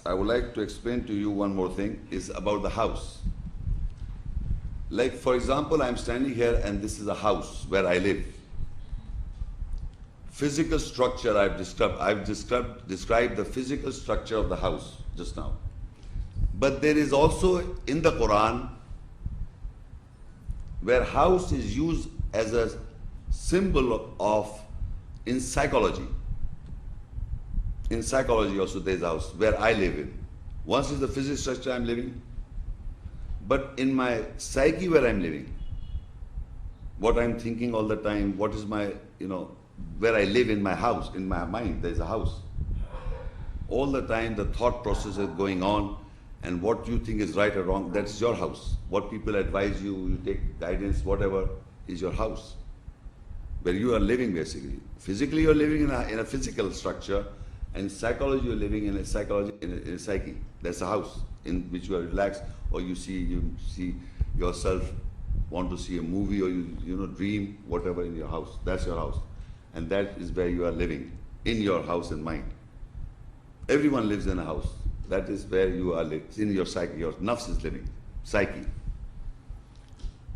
I would like to explain to you one more thing, is about the house. Like, for example, I'm standing here and this is a house where I live. Physical structure I've described the physical structure of the house just now. But there is also in the Quran where house is used as a symbol of, in psychology. In psychology also there's a house where I live in. Once is the physical structure I'm living, but in my psyche where I'm living, what I'm thinking all the time, what is my, where I live in my house, in my mind, there's a house. All the time the thought process is going on, and what you think is right or wrong, that's your house. What people advise you, you take guidance, whatever, is your house. Where you are living basically. Physically you're living in a physical structure, and psychology you're living in a psyche. That's a house in which you are relaxed, or you see yourself, want to see a movie, or you dream, whatever, in your house. That's your house. And that is where you are living, in your house and mind. Everyone lives in a house. That is where you are living, in your psyche. Your nafs is living, psyche.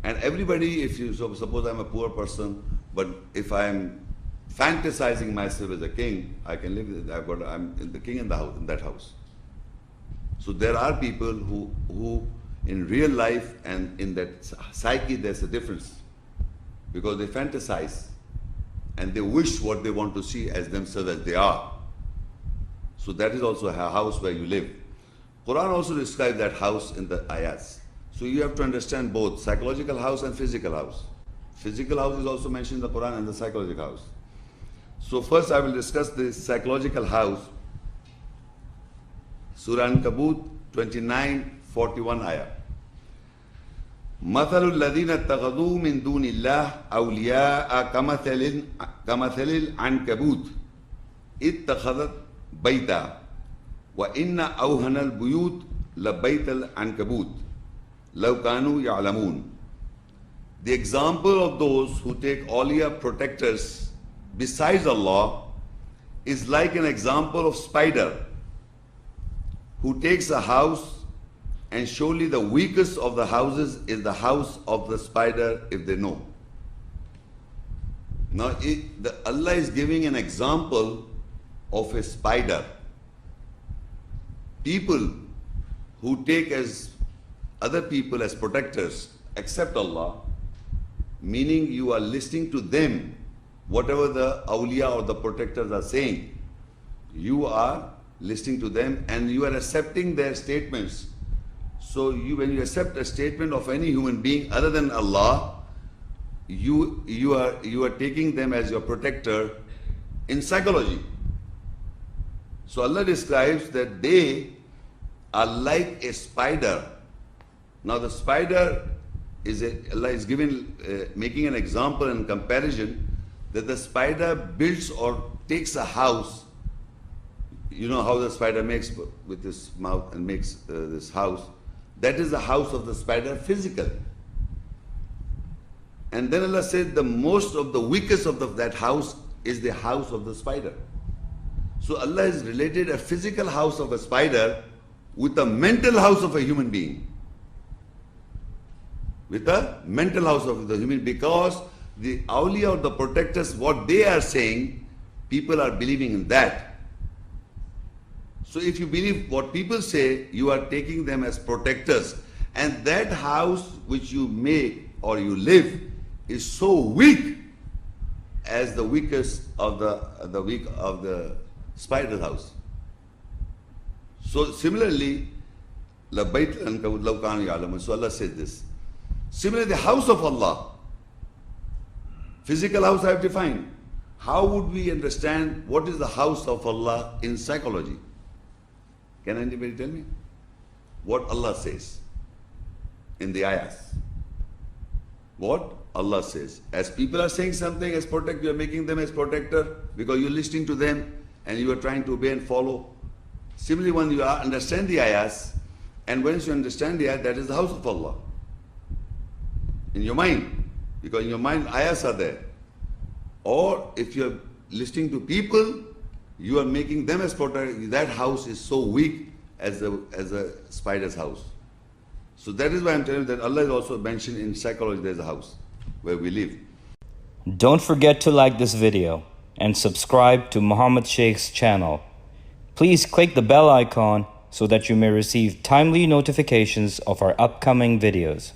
And everybody, if you suppose I'm a poor person, but if I'm fantasizing myself as a king, I can live. I'm the king in the house, in that house. So there are people who in real life and in that psyche there's a difference, because they fantasize and they wish what they want to see as themselves as they are. So that is also a house where you live. Quran also describes that house in the ayats. So you have to understand both psychological house and physical house. Physical house is also mentioned in the Quran, and the psychological house. So first I will discuss the psychological house. Surah Ankaboot 29:41 ayah. مثل الذين اتخذوا من دون الله أولياء كمثل العنكبوت اتخذت بيتا وإن أوهن البيوت لبيت العنكبوت لو كانوا يعلمون. The example of those who take aulia, protectors, besides Allah, is like an example of spider who takes a house, and surely the weakest of the houses is the house of the spider, if they know. Now Allah is giving an example of a spider. People who take as other people as protectors except Allah, meaning you are listening to them, whatever the aulia or the protectors are saying, you are listening to them and you are accepting their statements. So when you accept a statement of any human being other than Allah, you are taking them as your protector in psychology. So Allah describes that they are like a spider. Now the spider Allah is making an example and comparison that the spider builds or takes a house. You know how the spider makes with his mouth and makes this house. That is the house of the spider, physical. And then Allah said the most of the weakest of that house is the house of the spider. So Allah has related a physical house of a spider with a mental house of a human being. With a mental house of the human, because the aulia or the protectors, what they are saying, people are believing in that. So if you believe what people say, you are taking them as protectors. And that house which you make or you live is so weak as the weakest of the spider's house. So similarly, لَبَيْتَ الْأَنْكَبُوتِ لَوْ كَانُوا يَعْلَمُونَ. So Allah says this. Similarly, the house of Allah, physical house I have defined. How would we understand what is the house of Allah in psychology? Can anybody tell me? What Allah says in the ayahs. What Allah says. As people are saying something as protect, you are making them as protector because you are listening to them and you are trying to obey and follow. Similarly, when you understand the ayahs, and once you understand the ayah, that is the house of Allah. In your mind. Because in your mind, ayahs are there. Or if you are listening to people, you are making them as protector. That house is so weak as a spider's house. So that is why I'm telling you that Allah is also mentioned in psychology. There's a house where we live. Don't forget to like this video and subscribe to Muhammad Sheikh's channel. Please click the bell icon so that you may receive timely notifications of our upcoming videos.